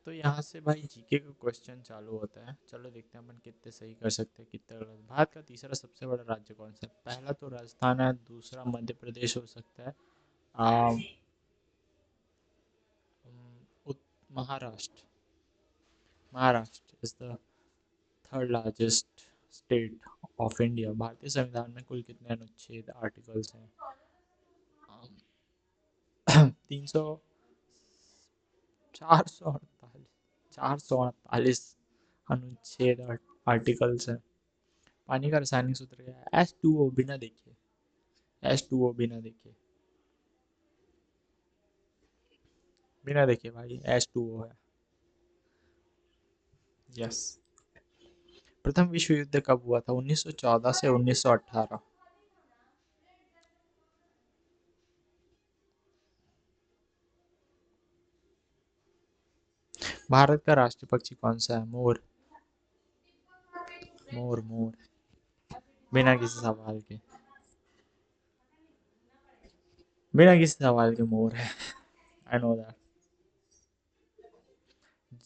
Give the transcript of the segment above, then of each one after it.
तो यहाँ से भाई जीके का क्वेश्चन चालू होता है। चलो देखते हैं अपन कितने सही कर सकते हैं कितने गलत। भारत का तीसरा सबसे बड़ा राज्य कौन सा है? पहला तो राजस्थान है, दूसरा मध्य प्रदेश हो सकता है। आम, Maharashtra. Maharashtra is the third largest state of India. भारतीय संविधान में कुल कितने अनुच्छेद आर्टिकल्स हैं? 300, 448 अनुच्छेद आर्टिकल्स हैं। पानी का रासायनिक सूत्र क्या है? H2O। बिना देखे H2O, बिना देखे भाई H2O है। यस। प्रथम विश्व युद्ध कब हुआ था? 1914 से 1918। भारत का राष्ट्रीय पक्षी कौन सा है? मोर। मोर मोर। बिना किसी सवाल के, बिना किसी सवाल के मोर है। I know that.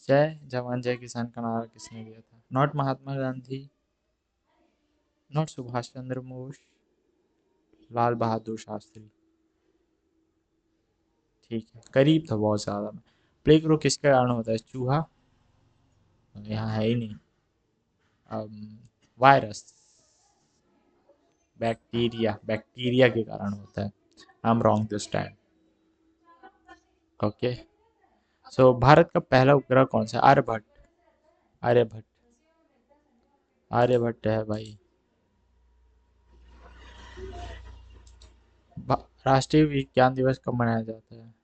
जय जवान जय किसान का नारा किसने दिया था? Not Mahatma Gandhi, not Subhash Chandra Bose, Lal Bahadur Shastri. ठीक है, करीब था बहुत ज्यादा। प्लेग रोग किसके कारण होता है? चूहा। यहाँ है ही नहीं। वायरस। बैक्टीरिया, बैक्टीरिया के कारण होता है। I am wrong this time. Okay. So Bharat का पहला उपग्रह कौन सा है? आर्यभट्ट। आर्यभट्ट। आर्यभट्ट है भाई। राष्ट्रीय विज्ञान दिवस कब मनाया जाता है?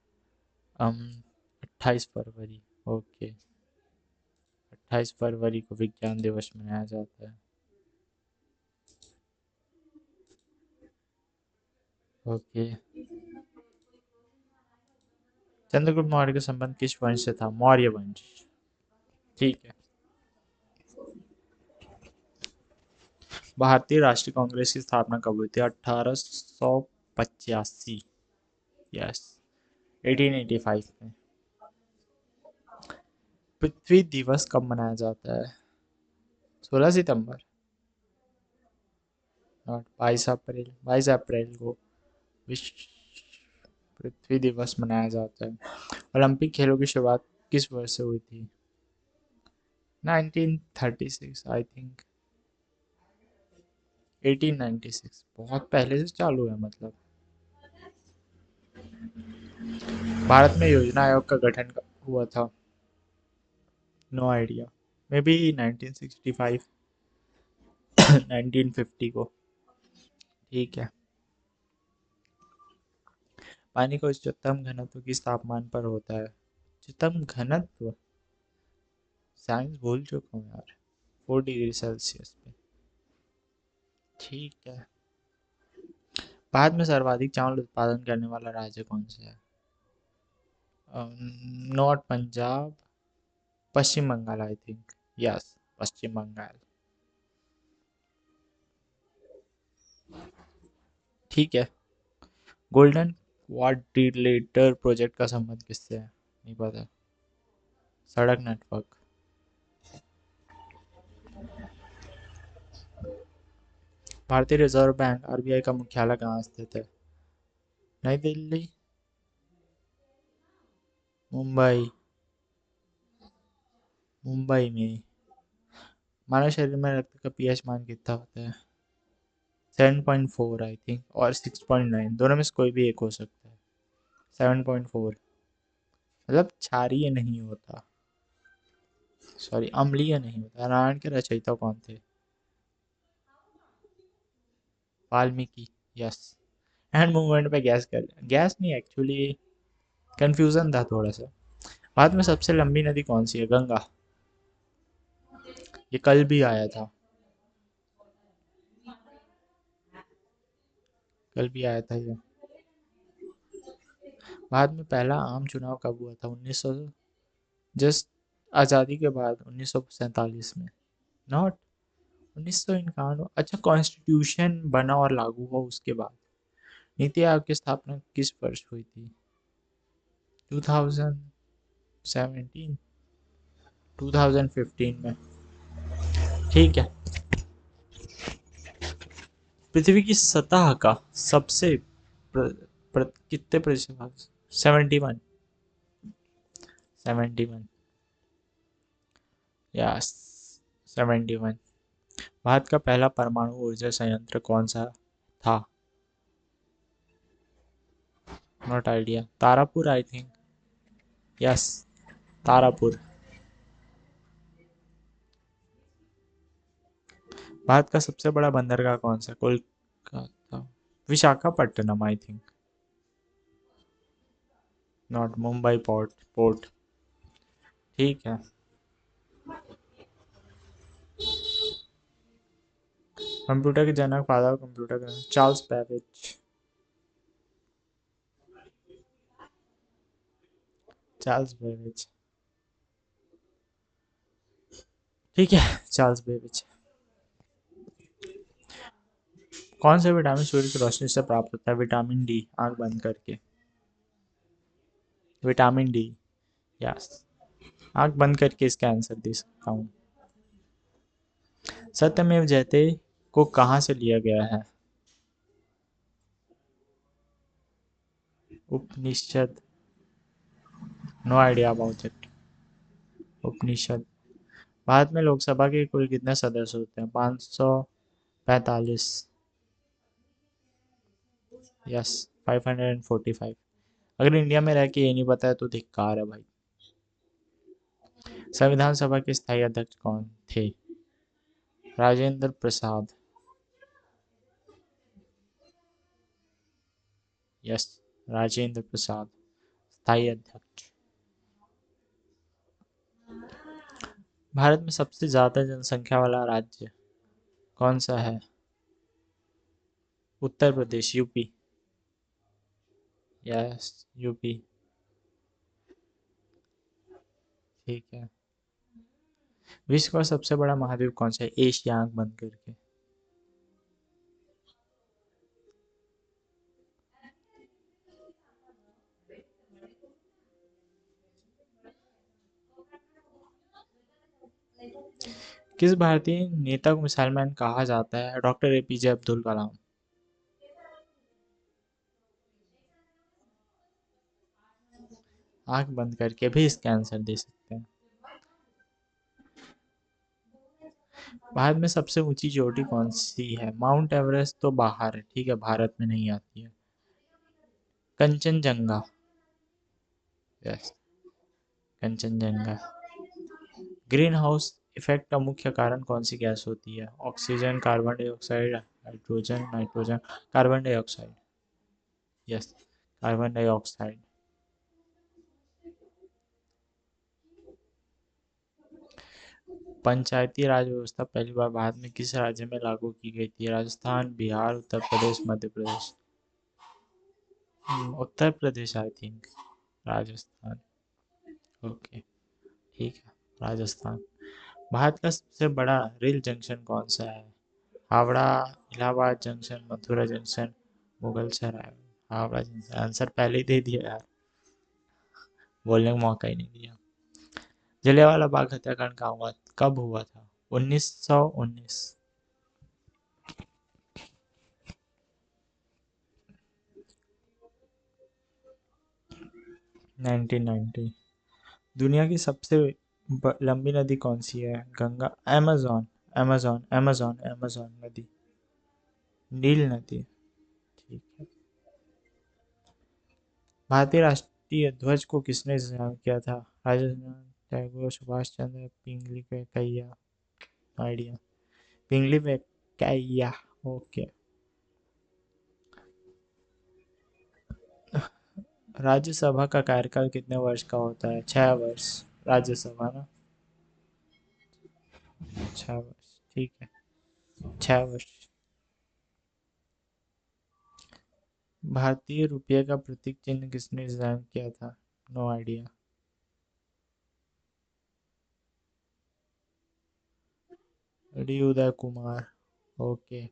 28 फरवरी। ओके। 28 फरवरी को विज्ञान दिवस मनाया जाता है। ओके। चंद्रगुप्त मौर्य का संबंध किस वंश से था? मौर्य वंश। ठीक है। भारतीय राष्ट्रीय कांग्रेस की स्थापना कब हुई थी? 1885। यस। 1885 में। पृथ्वी दिवस कब मनाया जाता है? 16 सितंबर। नॉट 22 अप्रैल। 22 अप्रैल को विश्व पृथ्वी दिवस मनाया जाता है। ओलंपिक खेलों की शुरुआत किस वर्ष से हुई थी? 1936 आई थिंक। 1896। बहुत पहले से चालू है मतलब। भारत में योजना आयोग का गठन कब हुआ था? No idea. मे बी 1965, 1950 को। ठीक है। पानी का उच्चतम घनत्व किस तापमान पर होता है? उच्चतम घनत्व साइंस भूल चुका हूँ यार। 4 डिग्री सेल्सियस पे। ठीक है। भारत में सर्वाधिक चावल उत्पादन करने वाला राज्य कौन सा है? North Punjab, Paschim Bengal I think. Yes, Paschim Bengal. ठीक है। गोल्डन क्वाड्रिलेटर प्रोजेक्ट का संबंध किससे है? नहीं पता। सड़क नेटवर्क। भारतीय रिजर्व बैंक आरबीआई का मुख्यालय कहाँ स्थित है? नई दिल्ली, मुंबई। मुंबई में। मानव शरीर में रक्त का पीएच मान कितना होता है? 7.4 आई थिंक, और 6.9, दोनों में से कोई भी एक हो सकता है। 7.4। मतलब क्षारीय नहीं होता, सॉरी अम्लीय नहीं होता। रामायण के रचयिता कौन थे? वाल्मीकि। यस। हैंड मूवमेंट पे गैस कर, गैस नहीं एक्चुअली, कंफ्यूजन था थोड़ा सा। भारत में सबसे लंबी नदी कौन सी है? गंगा। ये कल भी आया था। कल भी आया था ये। भारत में पहला आम चुनाव कब हुआ था? 1900, जस्ट आज़ादी के बाद 1947 में। नॉट 1991। अच्छा, कॉन्स्टिट्यूशन बना और लागू हुआ उसके बाद। नीति आयोग की स्थापना किस वर्ष हुई थी? 2017। 2015 में। ठीक है। पृथ्वी की सतह का सबसे कितने प्रतिशत भाग? 71। 71। यस, 71। भारत का पहला परमाणु ऊर्जा संयंत्र कौन सा था? Not idea. Tarapur I think. Yes, Tarapur. Bharat का सबसे बड़ा बंदरगाह कौन सा? Kolkata, Visakhapatnam I think. Not, Mumbai port. ठीक है। कंप्यूटर के जनक, फादर ऑफ कंप्यूटर का, चार्ल्स बेबेज। Charles Babbage. ठीक है, चार्ल्स बेबेज। कौन सा विटामिन सूर्य की रोशनी से प्राप्त होता है? विटामिन डी, आंख बंद करके। Vitamin D. यस, आंख बंद करके इसका आंसर दे सकता हूँ। सत्यमेव जयते को कहाँ से लिया गया है? Upanishad. No idea about it. Upanishad. Bharat में लोकसभा के कुल कितने सदस्य होते हैं? 545। यस, 545। अगर इंडिया में रह के ये नहीं पता है तो धिक्कार है भाई। संविधान सभा के स्थायी अध्यक्ष कौन थे? राजेंद्र प्रसाद। यस, राजेंद्र प्रसाद स्थायी अध्यक्ष। भारत में सबसे ज्यादा जनसंख्या वाला राज्य कौन सा है? Uttar Pradesh, UP. Yes, UP. ठीक है। विश्व का सबसे बड़ा महाद्वीप कौन सा है? एशिया, आंख बंद करके। किस भारतीय नेता को मिसाइल मैन कहा जाता है? Doctor APJ Abdul Kalam. आंख बंद करके भी इसका आंसर दे सकते हैं। भारत में सबसे ऊंची चोटी कौन सी है? माउंट एवरेस्ट तो बाहर है, ठीक है, भारत में नहीं आती है। Kanchenjunga. Yes, Kanchenjunga. Green house effect का मुख्य कारण कौन सी गैस होती है? Oxygen, carbon dioxide, hydrogen, nitrogen. Carbon dioxide. Yes, carbon dioxide. Panchayati raj व्यवस्था पहली बार भारत में किस राज्य में लागू की गई थी? राजस्थान, बिहार, उत्तर प्रदेश, मध्य प्रदेश। उत्तर प्रदेश आई थिंक। राजस्थान। ओके, ठीक है, राजस्थान। भारत का सबसे बड़ा रेल जंक्शन कौन सा है? हावड़ा, इलाहाबाद जंक्शन, मथुरा जंक्शन, मुगल सराय। हावड़ा जंक्शन। आंसर पहले ही दे दिया यार, बोलने का मौका ही नहीं दिया। जलियांवाला बाग हत्याकांड कब हुआ था? 1919। 1990। दुनिया की सबसे लंबी नदी कौन सी है? Ganga, Amazon. Amazon, Amazon, Amazon नदी। नील नदी। ठीक है। भारतीय राष्ट्रीय ध्वज को किसने डिजाइन किया था? राजेंद्र टैगोर, सुभाष चंद्र, पिंगली वेंकैया। आइडिया। पिंगली वेंकैया। ओके। राज्यसभा का कार्यकाल कितने वर्ष का होता है? 6 वर्ष। राज्यसभा ना, 6 वर्ष। ठीक है, 6 वर्ष। भारतीय रुपये का प्रतीक चिन्ह किसने डिजाइन किया था? No idea. D Uday Kumar. Okay,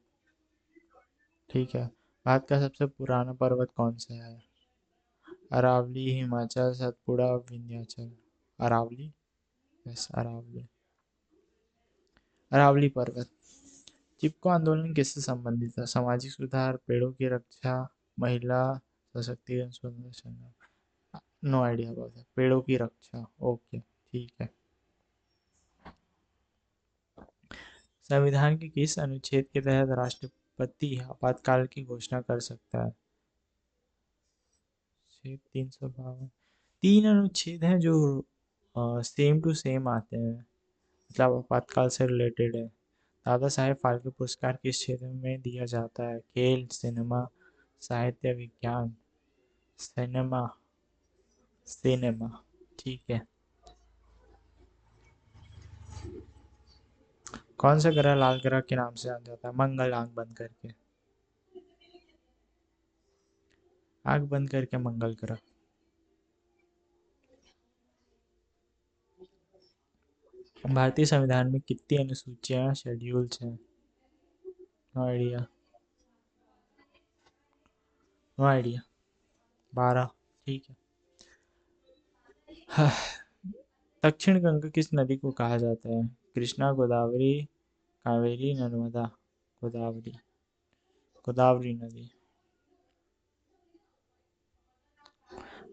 ठीक है। भारत का सबसे पुराना पर्वत कौन सा है? अरावली, हिमाचल, सतपुड़ा, विंध्याचल। अरावली। यस, अरावली। अरावली पर्वत। चिपको आंदोलन किससे संबंधित था? सामाजिक सुधार, पेड़ों की रक्षा, महिला सशक्तिकरण, स्वतंत्रता संग्राम। No idea about that. पेड़ों की रक्षा, ओके ठीक है। संविधान के किस अनुच्छेद के तहत राष्ट्रपति आपातकाल की घोषणा कर सकता है? 352। तीन अनुच्छेद हैं जो सेम टू सेम आते हैं, मतलब आपातकाल से रिलेटेड है। दादा साहेब फाल्के पुरस्कार किस क्षेत्र में दिया जाता है? खेल, सिनेमा, साहित्य, विज्ञान। सिनेमा। सिनेमा, ठीक है। कौन सा ग्रह लाल ग्रह के नाम से जाना जाता है? मंगल, आंख बंद करके। आंख बंद करके मंगल ग्रह। भारतीय संविधान में कितनी अनुसूचियां, शेड्यूल्स हैं? No idea. No idea. 12, ठीक है। दक्षिण गंगा किस नदी को कहा जाता है? कृष्णा, गोदावरी, कावेरी, नर्मदा। गोदावरी। गोदावरी नदी।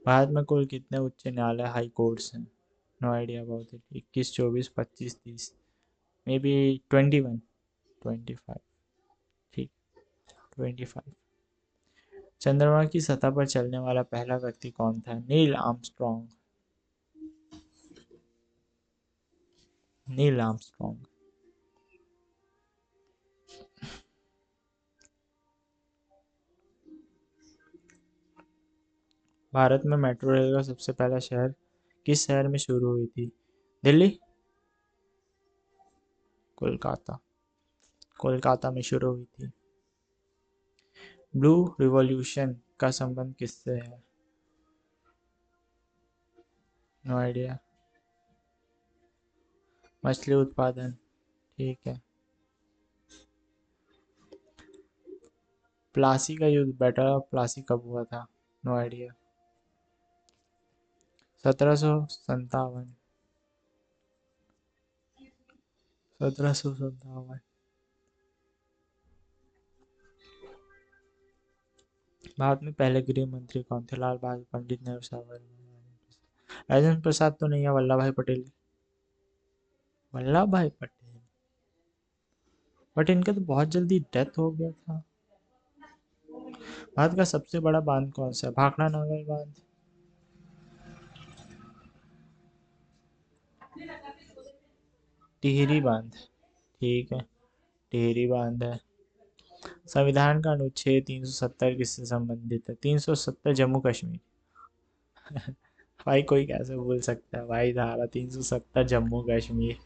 भारत में कुल कितने उच्च न्यायालय, हाई कोर्ट्स हैं? No idea about it. 21, 24, 25, 30। May be 21, 25। ठीक, 25। चंद्रमा की सतह पर चलने वाला पहला व्यक्ति कौन था? Neil Armstrong. Neil Armstrong. Bharat में मेट्रो रेल का सबसे पहला शहर किस शहर में शुरू हुई थी? दिल्ली। कोलकाता। कोलकाता में शुरू हुई थी। ब्लू रिवॉल्यूशन का संबंध किससे है? No idea. मछली उत्पादन, ठीक है। प्लासी का युद्ध, बैटल ऑफ प्लासी कब हुआ था? No idea. 1757। 1757। भारत में पहले गृह मंत्री कौन थे? लाल बहादुर, पंडित नेहरू, सावरकर। राजेंद्र प्रसाद तो नहीं है, वल्लभ भाई पटेल। वल्लभ भाई पटेल। बट इनका तो बहुत जल्दी डेथ हो गया था। भारत का सबसे बड़ा बांध कौन सा है? भाखड़ा नागल बांध। टिहरी बांध, ठीक है। टिहरी बांध है। संविधान का अनुच्छेद 370 किससे संबंधित है? 370 जम्मू कश्मीर। भाई कोई कैसे बोल सकता है भाई, धारा 370 जम्मू कश्मीर।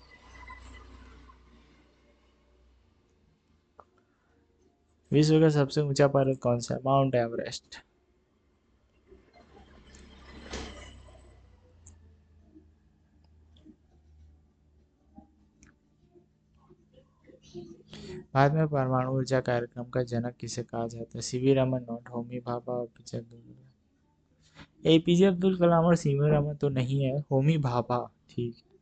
विश्व का सबसे ऊंचा पर्वत कौन सा है? Mount Everest. भारत में परमाणु ऊर्जा कार्यक्रम का जनक किसे कहा जाता है? सीवी रमन, नॉट होमी भाभा और एपीजे अब्दुल कलाम। एपीजे अब्दुल कलाम और सीवी रमन तो नहीं है, होमी भाभा, ठीक है।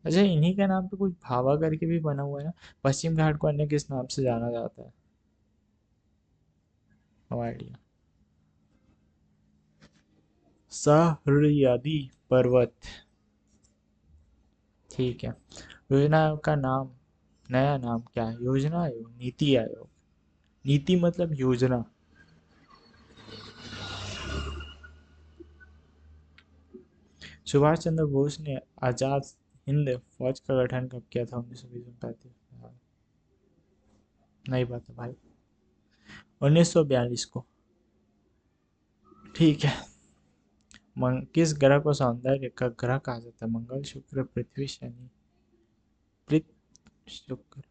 अच्छा, इन्हीं के नाम पे कुछ भाभा करके भी बना हुआ है ना। पश्चिम घाट को अन्य किस नाम से जाना जाता है? No idea. सहस्राब्दी पर्वत, ठीक है। योजना आयोग का नाम, नया नाम क्या है? योजना आयोग, नीति आयोग। नीति मतलब योजना। सुभाष चंद्र बोस ने आजाद हिंद फौज का गठन कब किया था? 1920 में। नहीं पता भाई। 1942 को, ठीक है। किस ग्रह को सौंदर्य का ग्रह कहा जाता है? मंगल, शुक्र, पृथ्वी, शनि। शुक्र।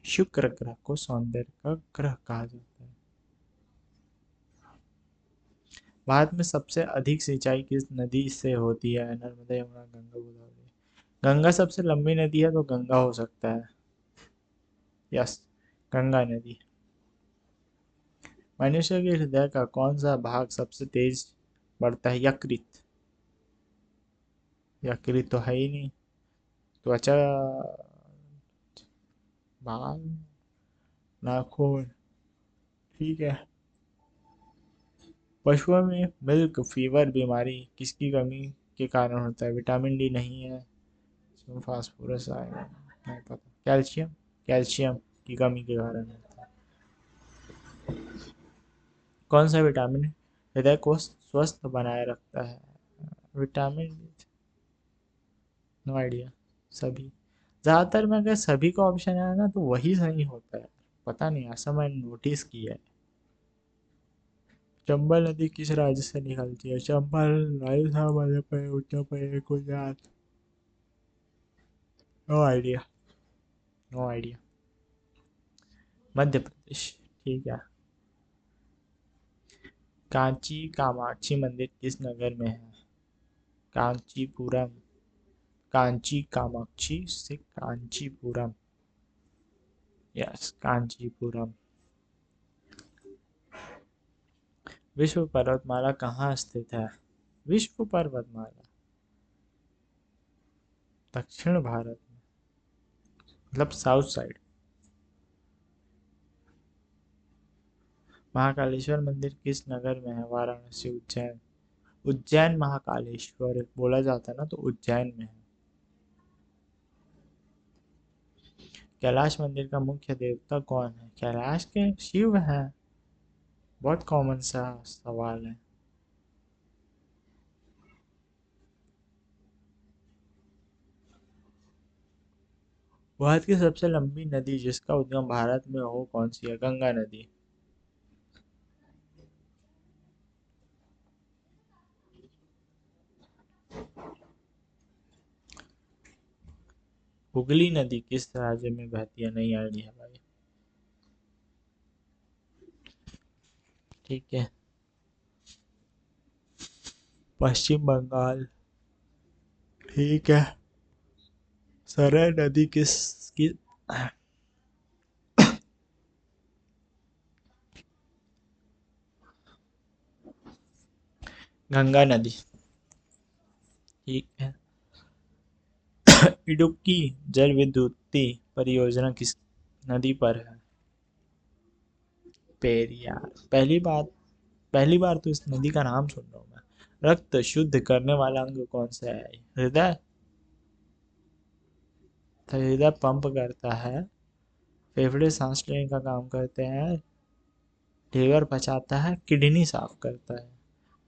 शुक्र ग्रह को सौंदर्य का ग्रह कहा जाता है। भारत में सबसे अधिक सिंचाई किस नदी से होती है? नर्मदा, यमुना, गंगा, गोदावरी। गंगा सबसे लंबी नदी है तो गंगा हो सकता है। यस, गंगा नदी। मनुष्य के हृदय का कौन सा भाग सबसे तेज बढ़ता है? यकृत। यकृत तो है ही नहीं। त्वचा, बाल, नाखून। ठीक है। पशुओं में मिल्क फीवर बीमारी किसकी कमी के कारण होता है? विटामिन डी नहीं है, फास्फोरस, आयरन, नहीं पता। कैल्शियम, कैल्शियम की कमी के कारण होता है। कौन सा विटामिन हृदय को स्वस्थ बनाए रखता है? Vitamin, no idea. सभी, ज़्यादातर में अगर सभी का ऑप्शन है ना तो वही सही होता है। पता नहीं, ऐसा मैंने नोटिस किया है। चंबल नदी किस राज्य से निकलती है? Chambal, Rajasthan, Madhya Pradesh, Uttar Pradesh, Gujarat. No idea, no idea. Madhya Pradesh. ठीक है। कांची कामाक्षी मंदिर किस नगर में है? कांचीपुरम। कांची कामाक्षी से कांचीपुरम। यस, कांचीपुरम। विश्व पर्वतमाला कहाँ स्थित है? विश्व पर्वतमाला दक्षिण भारत में, मतलब साउथ साइड। महाकालेश्वर मंदिर किस नगर में है? वाराणसी, उज्जैन। उज्जैन महाकालेश्वर बोला जाता है ना, तो उज्जैन में है। कैलाश मंदिर का मुख्य देवता कौन है? कैलाश के शिव है। बहुत कॉमन सा सवाल है। भारत की सबसे लंबी नदी जिसका उद्गम भारत में हो कौन सी है? गंगा नदी। हुगली नदी किस राज्य में बहती है? नहीं आइडिया भाई। ठीक है। पश्चिम बंगाल। ठीक है। सरय नदी किस की? गंगा नदी। ठीक है। इडुक्की जल विद्युत परियोजना किस नदी पर है? पेरियार। पहली बार तो इस नदी का नाम सुन रहा हूँ मैं। रक्त शुद्ध करने वाला अंग कौन सा है? हृदय। तो हृदय पंप करता है, फेफड़े सांस लेने का काम करते हैं, लीवर पचाता है, किडनी साफ करता है।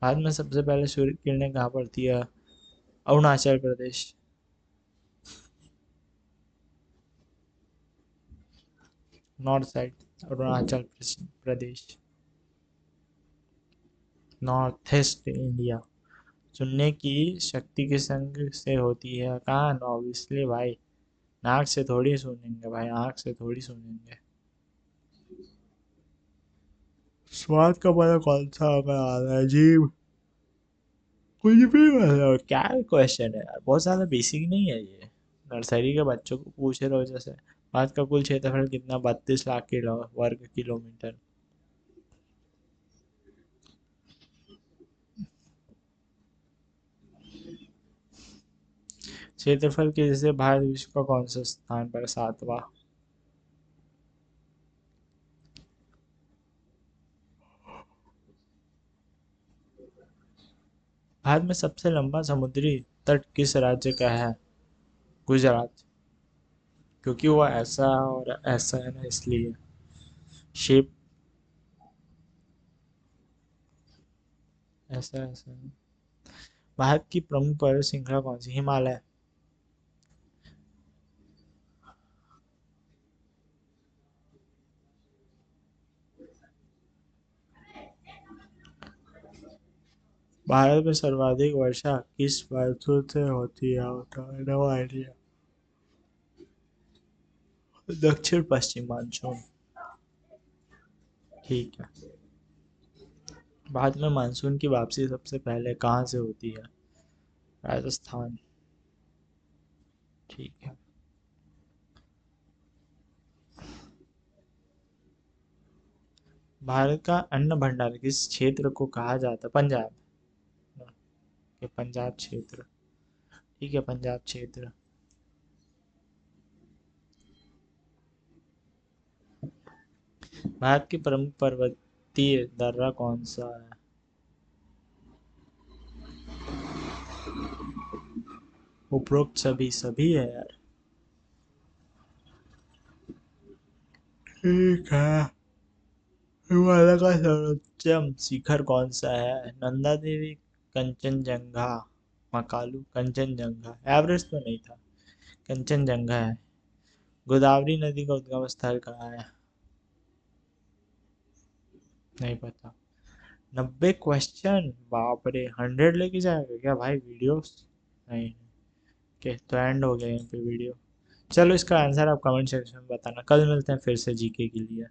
भारत में सबसे पहले सूर्य किरणें कहाँ पड़ती है? Arunachal Pradesh. North side, Arunachal Pradesh. North east India. सुनने की शक्ति किस अंग से होती है? कान, ऑब्वियसली भाई। नाक से थोड़ी सुनेंगे भाई, आँख से थोड़ी सुनेंगे। स्वाद का पता कौन सा हमें आ रहा है? जीभ। कुछ भी मतलब क्या क्वेश्चन है यार, बहुत ज़्यादा बेसिक नहीं है ये। नर्सरी के बच्चों को पूछ रहे हो जैसे। भारत का कुल क्षेत्रफल कितना? 32 लाख किलो वर्ग किलोमीटर। क्षेत्रफल के जैसे भारत विश्व का कौन सा स्थान पर? 7वां। भारत में सबसे लंबा समुद्री तट किस राज्य का है? गुजरात। क्योंकि वो ऐसा और ऐसा है ना, इसलिए। शेप ऐसा ऐसा है। भारत की प्रमुख पर्वत श्रृंखला कौन सी? हिमालय। भारत में सर्वाधिक वर्षा किस ऋतु से होती है? No idea. दक्षिण पश्चिम मानसून। ठीक है। भारत में मानसून की वापसी सबसे पहले कहाँ से होती है? राजस्थान। ठीक है। भारत का अन्न भंडार किस क्षेत्र को कहा जाता है? पंजाब। के पंजाब क्षेत्र। ठीक है, पंजाब क्षेत्र। भारत की प्रमुख पर्वतीय दर्रा कौन सा है? उपरोक्त सभी सभी है यार। ठीक है। हिमालय का सर्वोच्च शिखर कौन सा है? नंदा देवी, कंचनजंगा, मकालू, कंचनजंगा। एवरेस्ट तो नहीं था, कंचनजंगा है। गोदावरी नदी का उद्गम स्थल कहाँ है? नहीं पता। 90 क्वेश्चन, बाप रे, 100 लेके जाएगा क्या भाई वीडियोस? नहीं। ओके, तो एंड हो गया यहीं पे वीडियो। चलो इसका आंसर आप कमेंट सेक्शन में बताना, कल मिलते हैं फिर से जीके के लिए।